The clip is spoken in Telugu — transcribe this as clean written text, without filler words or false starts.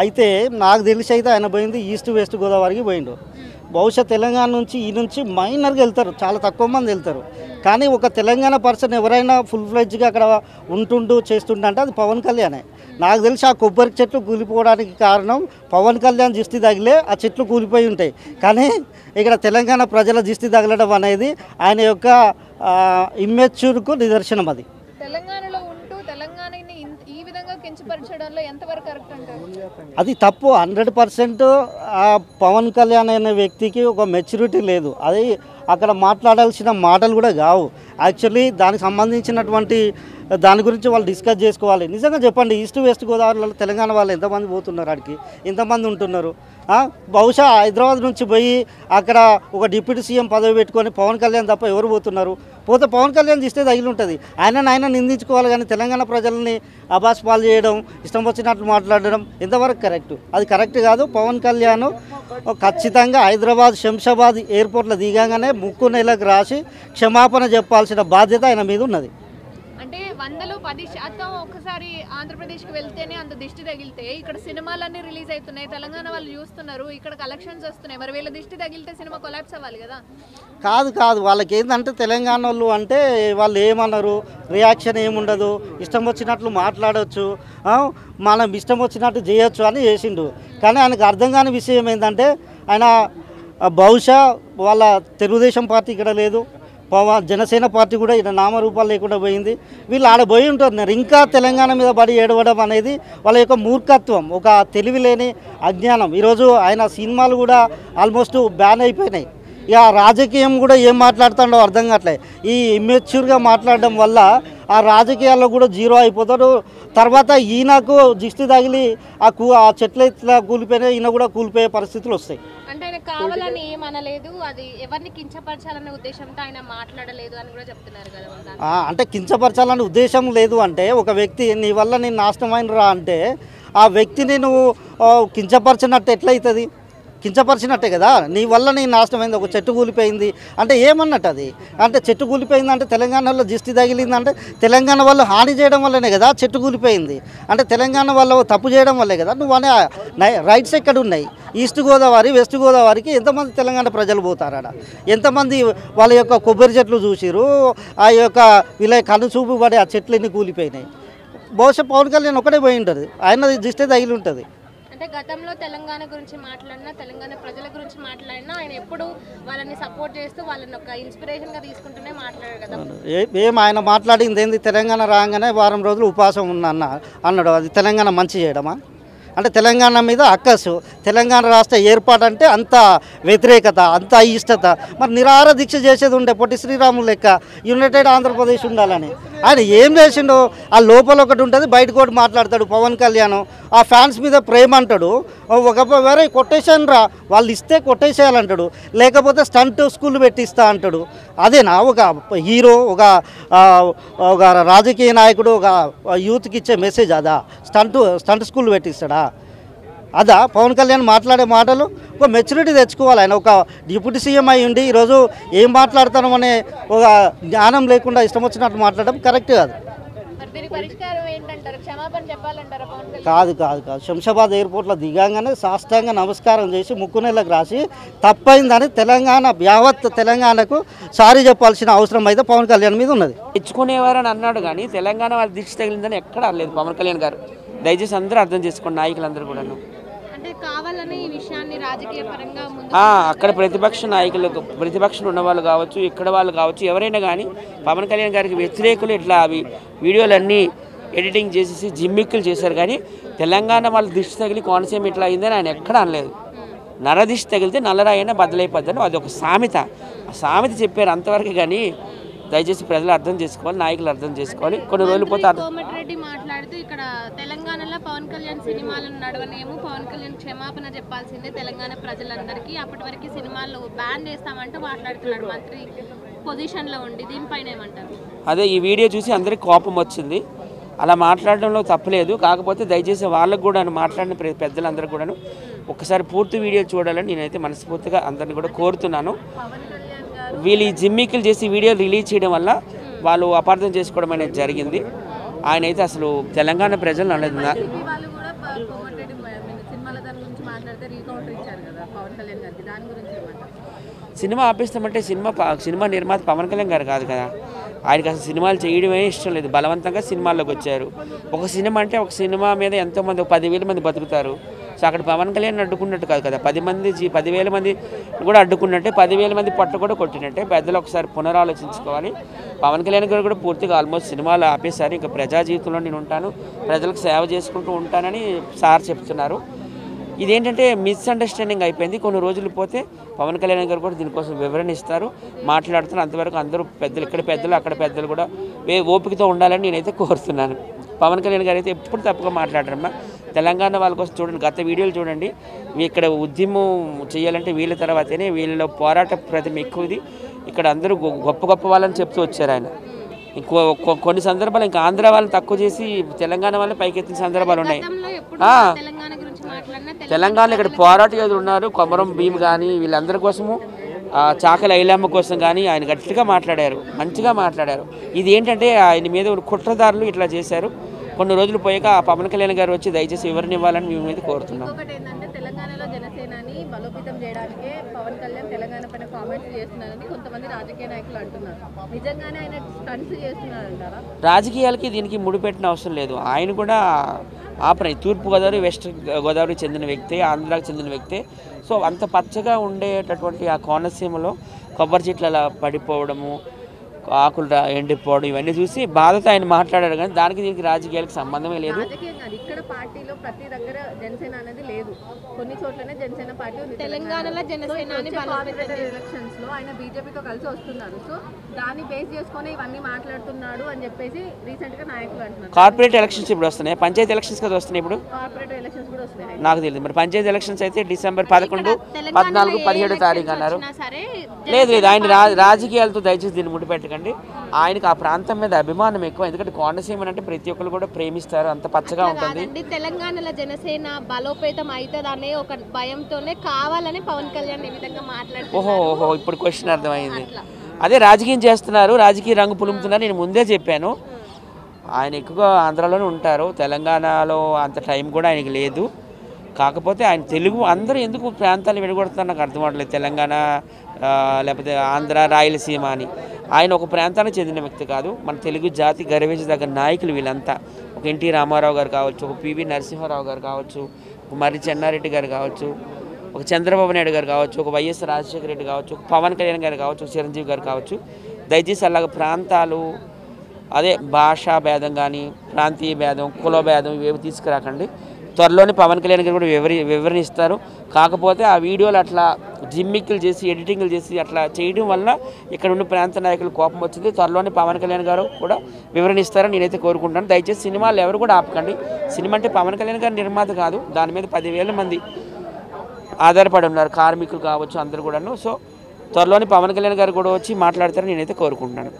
అయితే నాకు తెలిసి అయితే ఆయన పోయింది ఈస్ట్ వెస్ట్ గోదావరికి పోయిండు. బహుశా తెలంగాణ నుంచి ఈ నుంచి మైనర్గా వెళ్తారు, చాలా తక్కువ మంది వెళ్తారు. కానీ ఒక తెలంగాణ పర్సన్ ఎవరైనా ఫుల్ ఫ్లెడ్జ్గా అక్కడ ఉంటుంటూ చేస్తుంటే అంటే అది పవన్ కళ్యాణే. నాకు తెలిసి ఆ కొబ్బరి చెట్లు కూలిపోవడానికి కారణం పవన్ కళ్యాణ్ దిష్టి తగిలే ఆ చెట్లు కూలిపోయి ఉంటాయి. కానీ ఇక్కడ తెలంగాణ ప్రజల దిష్టి తగలడం అనేది ఆయన యొక్క ఇమ్మెచ్యూర్కు నిదర్శనం. అది తెలంగాణలో ఉంటూ తెలంగాణని ఈ విధంగా కించపరచడంలో ఎంతవరకు కరెక్ట్ అంటారు? అది తప్పు. 100% ఆ పవన్ కళ్యాణ్ అనే వ్యక్తికి ఒక మెచ్యూరిటీ లేదు. అది అక్కడ మాట్లాడాల్సిన మాటలు కూడా కావు. యాక్చువల్లీ దానికి సంబంధించినటువంటి దాని గురించి వాళ్ళు డిస్కస్ చేసుకోవాలి. నిజంగా చెప్పండి, ఈస్ట్ వెస్ట్ గోదావరిలో తెలంగాణ వాళ్ళు ఎంతమంది పోతున్నారు, ఆడికి ఎంతమంది ఉంటున్నారు? బహుశా హైదరాబాద్ నుంచి పోయి అక్కడ ఒక డిప్యూటీ సీఎం పదవి పెట్టుకొని పవన్ కళ్యాణ్ తప్ప ఎవరు పోతున్నారు? పోతే పవన్ కళ్యాణ్ తీస్తే తగిలి ఉంటుంది. ఆయన నిందించుకోవాలి. కానీ తెలంగాణ ప్రజల్ని అబాస్ పాలు చేయడం, ఇష్టం వచ్చినట్లు మాట్లాడడం ఎంతవరకు కరెక్ట్? అది కరెక్ట్ కాదు. పవన్ కళ్యాణ్ ఖచ్చితంగా హైదరాబాద్ శంషాబాద్ ఎయిర్పోర్ట్లో దిగాగానే ముక్కు నెలకు రాసి క్షమాపణ చెప్పాల్సిన బాధ్యత ఆయన మీద ఉన్నది. అంటే 100లో 10% ఒకసారి ఆంధ్రప్రదేశ్కి వెళ్తేనే అంత దిష్టి తగిలితే ఇక్కడ సినిమాలన్నీ రిలీజ్ అవుతున్నాయి, తెలంగాణ వాళ్ళు చూస్తున్నారు, ఇక్కడ కలెక్షన్స్ వస్తున్నాయి. మరి వీళ్ళ దిష్టి తగిలితే సినిమా కొలాప్స్ అవ్వాలి కదా? కాదు వాళ్ళకి ఏంటంటే తెలంగాణ వాళ్ళు అంటే వాళ్ళు ఏమన్నారు, రియాక్షన్ ఏముండదు, ఇష్టం వచ్చినట్లు మాట్లాడవచ్చు, మనం ఇష్టం వచ్చినట్టు చేయొచ్చు అని చేసిండు. కానీ ఆయనకు అర్థం కాని విషయం ఏంటంటే ఆయన బహుశా వాళ్ళ తెలుగుదేశం పార్టీ ఇక్కడ లేదు, జనసేన పార్టీ కూడా ఇక్కడ నామరూపాలు లేకుండా పోయింది. వీళ్ళు ఆడ పోయి ఉంటున్నారు. ఇంకా తెలంగాణ మీద పడి ఏడవడం అనేది వాళ్ళ యొక్క మూర్ఖత్వం, ఒక తెలివి లేని అజ్ఞానం. ఈరోజు ఆయన సినిమాలు కూడా ఆల్మోస్ట్ బ్యాన్ అయిపోయినాయి. ఇక రాజకీయం కూడా ఏం మాట్లాడుతాడో అర్థం కావట్లేదు. ఈ ఇమ్మెచ్యూర్గా మాట్లాడడం వల్ల ఆ రాజకీయాల్లో కూడా జీరో అయిపోతాడు. తర్వాత ఈయనకు దిష్టి తగిలి ఆ చెట్లు ఇట్లా కూలిపోయినాయి, ఈయన కూడా కూలిపోయే పరిస్థితులు వస్తాయి. అంటే ఆయన కావాలని ఏమనలేదు, అది ఎవరిని కించపరచాలనే ఉద్దేశంతో ఆయన మాట్లాడలేదు అని కూడా చెప్తున్నారు కదా. అంటే కించపరచాలనే ఉద్దేశం లేదు అంటే ఒక వ్యక్తి నీ వల్ల నేను నాశనమైనరా అంటే ఆ వ్యక్తిని నువ్వు కించపరచినట్టు ఎట్లయితుంది? కించపరిచినట్టే కదా. నీ వల్ల నేను నాశనమైంది, ఒక చెట్టు కూలిపోయింది అంటే ఏమన్నట్టు అది? అంటే చెట్టు కూలిపోయింది అంటే తెలంగాణలో దిష్టి తగిలింది అంటే తెలంగాణ వాళ్ళు హాని చేయడం వల్లనే కదా చెట్టు కూలిపోయింది. అంటే తెలంగాణ వాళ్ళు తప్పు చేయడం వల్లే కదా. నువ్వు అనే రైట్స్ ఎక్కడ ఉన్నాయి? ఈస్ట్ గోదావరి వెస్ట్ గోదావరికి ఎంతమంది తెలంగాణ ప్రజలు పోతారట? ఎంతమంది వాళ్ళ యొక్క కొబ్బరి చెట్లు చూసిరు, ఆ యొక్క వీళ్ళ కన్ను చూపు పడి ఆ చెట్లు ఎన్ని కూలిపోయినాయి? బహుశా పవన్ కళ్యాణ్ ఒకటే పోయి ఉంటుంది, ఆయన దిష్టి తగిలి ఉంటుంది. అంటే గతంలో తెలంగాణ గురించి మాట్లాడినా, తెలంగాణ ప్రజల గురించి మాట్లాడినా ఆయన ఎప్పుడు వాళ్ళని సపోర్ట్ చేస్తూ వాళ్ళని ఒక ఇన్స్పిరేషన్గా తీసుకుంటూనే మాట్లాడారు కదా. ఏం ఆయన మాట్లాడింది ఏంది? తెలంగాణ రాగానే వారం రోజులు ఉపవాసం ఉన్నా అన్నాడు. అది తెలంగాణ మంచి చేయడమా? అంటే తెలంగాణ మీద అక్కసు, తెలంగాణ రాష్ట్ర ఏర్పాటు అంటే అంత వ్యతిరేకత, అంత అయిష్టత. మరి నిరాహార దీక్ష చేసేది ఉండే పొట్టి శ్రీరాములు లెక్క యునైటెడ్ ఆంధ్రప్రదేశ్ ఉండాలని. ఆయన ఏం చేసిండు? ఆ లోపల ఒకటి ఉంటుంది, బయటకు ఒకటి మాట్లాడతాడు. పవన్ కళ్యాణ్ ఆ ఫ్యాన్స్ మీద ప్రేమ అంటాడు, వేరే కొట్టేసాను రా వాళ్ళు ఇస్తే కొట్టేసేయాలంటాడు, లేకపోతే స్టంట్ స్కూల్ పెట్టిస్తా అంటాడు. అదేనా ఒక హీరో, ఒక రాజకీయ నాయకుడు ఒక యూత్కి ఇచ్చే మెసేజ్? అదా స్టంట్ స్కూల్ పెట్టిస్తాడా? అదా పవన్ కళ్యాణ్ మాట్లాడే మాటలు? ఒక మెచ్యూరిటీ తెచ్చుకోవాలి. ఆయన ఒక డిప్యూటీ సీఎం అయి ఉండి ఈరోజు ఏం మాట్లాడతాను అనే ఒక జ్ఞానం లేకుండా ఇష్టం వచ్చినట్టు మాట్లాడడం కరెక్ట్ కాదు. కాదు శంషాబాద్ ఎయిర్పోర్ట్లో దిగాగానే సాష్టాంగ నమస్కారం చేసి ముక్కునేళ్ళకి రాసి తప్పైందని యావత్ తెలంగాణకు సారీ చెప్పాల్సిన అవసరం అయితే పవన్ కళ్యాణ్ మీద ఉన్నది. తెచ్చుకునేవారని అన్నాడు కానీ తెలంగాణ వాళ్ళ దిష్టి తగిలిందని ఎక్కడ అనలేదు పవన్ కళ్యాణ్ గారు. దయచేసి అందరూ అర్థం చేసుకోండి, నాయకులందరూ కూడా. అక్కడ ప్రతిపక్ష నాయకులు, ప్రతిపక్షం ఉన్న వాళ్ళు కావచ్చు, ఇక్కడ వాళ్ళు కావచ్చు, ఎవరైనా కానీ పవన్ కళ్యాణ్ గారికి వ్యతిరేకులు ఇట్లా అవి వీడియోలన్నీ ఎడిటింగ్ చేసేసి జిమ్మిక్కులు చేశారు. కానీ తెలంగాణ వాళ్ళ దిష్టి తగిలి కోనసీమ ఇట్లా అయిందని ఆయన ఎక్కడ అనలేదు. నరదిష్టి తగిలితే నల్లరాయన బద్దలైపోద్దని అది ఒక సామెత. ఆ సామెత చెప్పారు అంతవరకు. కానీ దయచేసి ప్రజలు అర్థం చేసుకోవాలి, నాయకులు అర్థం చేసుకోవాలి. కొన్ని రోజులు పోతే కోమటిరెడ్డి మాట్లాడుతూ ఇక్కడ తెలంగాణలో పవన్ కళ్యాణ్ సినిమాలను నడవనేమో, పవన్ కళ్యాణ్ క్షమాపణ చెప్పాల్సిందే తెలంగాణ ప్రజలందరికీ, అప్పటి వరకు సినిమాలు బ్యాన్ చేస్తామంటూ మాట్లాడుతున్నాడు మంత్రి పొజిషన్లో ఉండి. దీనిపైన ఏమంటారు? అదే ఈ వీడియో చూసి అందరికి కోపం వచ్చింది. అలా మాట్లాడడంలో తప్పలేదు. కాకపోతే దయచేసి వాళ్ళకు కూడా మాట్లాడిన పెద్దలందరూ కూడాను ఒకసారి పూర్తి వీడియో చూడాలని నేనైతే మనస్ఫూర్తిగా అందరిని కూడా కోరుతున్నాను. వీళ్ళు ఈ జిమ్మికులు చేసి వీడియో రిలీజ్ చేయడం వల్ల వాళ్ళు అపార్థం చేసుకోవడం అనేది జరిగింది. ఆయన అయితే అసలు తెలంగాణ ప్రజలు అనలేదు. సినిమాల దాని గురించి మాట్లాడితే రీకౌంటర్ ఇచ్చారు కదా పవన్ కళ్యాణ్ గారికి, దాని గురించి ఏమంటారు? సినిమా ఆపేస్తామంటే సినిమా నిర్మాత పవన్ కళ్యాణ్ గారు కాదు కదా, ఆయనకి అసలు సినిమాలు చేయడమే ఇష్టం లేదు, బలవంతంగా సినిమాల్లోకి వచ్చారు. ఒక సినిమా అంటే ఒక సినిమా మీద ఎంతోమంది 10,000 మంది బతుకుతారు. సో అక్కడ పవన్ కళ్యాణ్ అడ్డుకున్నట్టు కాదు కదా, 10,000 మంది కూడా అడ్డుకున్నట్టే, 10,000 మంది పొట్ట కూడా కొట్టినట్టే. పెద్దలు ఒకసారి పునరాలోచించుకోవాలి. పవన్ కళ్యాణ్ గారు కూడా పూర్తిగా ఆల్మోస్ట్ సినిమాలు ఆపేశారు. ఇంకా ప్రజా జీవితంలో నేను ఉంటాను, ప్రజలకు సేవ చేసుకుంటూ ఉంటానని సార్ చెప్తున్నారు. ఇదేంటంటే మిస్అండర్స్టాండింగ్ అయిపోయింది. కొన్ని రోజులు పోతే పవన్ కళ్యాణ్ గారు కూడా దీనికోసం వివరణ ఇస్తారు, మాట్లాడుతున్నారు. అంతవరకు అందరూ పెద్దలు, ఇక్కడ పెద్దలు అక్కడ పెద్దలు కూడా ఓపికతో ఉండాలని నేనైతే కోరుతున్నాను. పవన్ కళ్యాణ్ గారు అయితే ఎప్పుడు తప్పుగా మాట్లాడరమ్మా. తెలంగాణ వాళ్ళ కోసం చూడండి, గత వీడియోలు చూడండి. ఇక్కడ ఉద్యమం చేయాలంటే వీళ్ళ తర్వాతనే, వీళ్ళలో పోరాట ప్రతిమ ఎక్కువది. ఇక్కడ అందరూ గొప్ప గొప్ప వాళ్ళని చెప్తూ వచ్చారు ఆయన. కొన్ని సందర్భాలు ఇంకా ఆంధ్ర వాళ్ళని తక్కువ చేసి తెలంగాణ వాళ్ళని పైకెత్తిన సందర్భాలు ఉన్నాయి. తెలంగాణ ఇక్కడ పోరాట యోధులు ఉన్నారు, కొమరం భీమ్ కానీ వీళ్ళందరి కోసము, చాకలి ఐలమ్మ కోసం కానీ ఆయన గట్టిగా మాట్లాడారు, మంచిగా మాట్లాడారు. ఇది ఏంటంటే ఆయన మీద కుట్రదారులు ఇట్లా చేశారు. కొన్ని రోజులు పోయాక ఆ పవన్ కళ్యాణ్ గారు వచ్చి దయచేసి వివరణ ఇవ్వాలని మేము అయితే కోరుతున్నాం. తెలంగాణలో జనసేనని బలోపేతం చేయడానికే పవన్ కళ్యాణ్ తెలంగాణ పైన కామెంట్స్ చేస్తున్నారని కొంతమంది రాజకీయ నాయకులు అంటున్నారు. నిజంగానే ఆయన స్టంట్స్ చేస్తున్నారంటారా? రాజకీయాలకి దీనికి ముడిపెట్టిన అవసరం లేదు. ఆయన కూడా తూర్పు గోదావరి, వెస్ట్ గోదావరికి చెందిన వ్యక్తే, ఆంధ్రాకి చెందిన వ్యక్తే. సో అంత పచ్చగా ఉండేటటువంటి ఆ కోనసీమలో కొబ్బరి చెట్లు అలా పడిపోవడము, ఆకులు ఎండిపోవడం, ఇవన్నీ చూసి బాధతో ఆయన మాట్లాడారు. కానీ దానికి దీనికి రాజకీయాలకు సంబంధమే లేదు. ఇక్కడ పార్టీలో ప్రతి దగ్గర జనసేన అనేది లేదు, కొన్ని చోట్లనే జనసేన పార్టీ ఉంది. తెలంగాణలో జనసేన ఎలక్షన్స్ లో ఆయన బీజేపీతో కలిసి వస్తున్నారు. సో దాన్ని బేస్ చేసుకొని ఇవన్నీ మాట్లాడుతున్నాడు అని చెప్పేసి రీసెంట్ గా నాయకులు అంటున్నారు. కార్పొరేట్ ఎలక్షన్స్ ఇప్పుడు వస్తున్నాయి, పంచాయతీ ఎలక్షన్స్ కదా వస్తున్నాయి. ఇప్పుడు కార్పొరేట్ ఎలక్షన్స్ కూడా వస్తున్నాయి. నాకు తెలియదు మరి. పంచాయతీ ఎలక్షన్స్ అయితే డిసెంబర్ 11, 14, 17 తారీఖు అన్నారు. లేదు లేదు, ఆయన రాజకీయాలతో దయచేసి దీన్ని ముడిపెట్టకండి. ఆయనకు ఆ ప్రాంతం మీద అభిమానం ఎక్కువ. ఎందుకంటే కోనసీమ అంటే ప్రతి ఒక్కరు కూడా ప్రేమిస్తారు, అంత పచ్చగా ఉంటుంది. తెలంగాణలో జనసేన బలోపేతం అవుతుంది అనే ఒక భయంతోనే కావాలని పవన్ కళ్యాణ్ ఈ విధంగా మాట్లాడుతున్నారు. ఓహో, ఇప్పుడు క్వశ్చన్ అర్థమైంది. అదే రాజకీయం చేస్తున్నారు, రాజకీయ రంగు పులుముతున్నారు. నేను ముందే చెప్పాను, ఆయన ఎక్కువగా ఆంధ్రాలోనే ఉంటారు, తెలంగాణలో అంత టైం కూడా ఆయనకి లేదు. కాకపోతే ఆయన తెలుగు, అందరూ ఎందుకు ప్రాంతాలు విడగొడుతున్నారు నాకు అర్థం అవ్వట్లేదు. తెలంగాణ లేకపోతే ఆంధ్ర, రాయలసీమ అని. ఆయన ఒక ప్రాంతానికి చెందిన వ్యక్తి కాదు, మన తెలుగు జాతి గర్వించదగ్గ నాయకులు వీళ్ళంతా. ఒక ఎన్టీ రామారావు గారు కావచ్చు, ఒక పివి నరసింహారావు గారు కావచ్చు, ఒక మర్రి చెన్నారెడ్డి గారు కావచ్చు, ఒక చంద్రబాబు నాయుడు గారు కావచ్చు, ఒక వైఎస్ రాజశేఖర రెడ్డి కావచ్చు, ఒక పవన్ కళ్యాణ్ గారు కావచ్చు, చిరంజీవి గారు కావచ్చు. దయచేసి అలాగ ప్రాంతాలు, అదే భాషా భేదం కానీ, ప్రాంతీయ భేదం, కుల భేదం ఇవేవి తీసుకురాకండి. త్వరలోనే పవన్ కళ్యాణ్ గారు కూడా వివరణ ఇస్తారు. కాకపోతే ఆ వీడియోలు అట్లా జిమ్మిక్కులు చేసి, ఎడిటింగ్లు చేసి అట్లా చేయడం వల్ల ఇక్కడ ఉన్న ప్రాంత నాయకులు కోపం వచ్చింది. త్వరలోనే పవన్ కళ్యాణ్ గారు కూడా వివరణ ఇస్తారని నేనైతే కోరుకుంటాను. దయచేసి సినిమాలు ఎవరు కూడా ఆపకండి. సినిమా అంటే పవన్ కళ్యాణ్ గారు నిర్మాత కాదు, దాని మీద 10,000 మంది ఆధారపడి ఉన్నారు, కార్మికులు కావచ్చు అందరు కూడాను. సో త్వరలోనే పవన్ కళ్యాణ్ గారు కూడా వచ్చి మాట్లాడతారని నేనైతే కోరుకుంటున్నాను.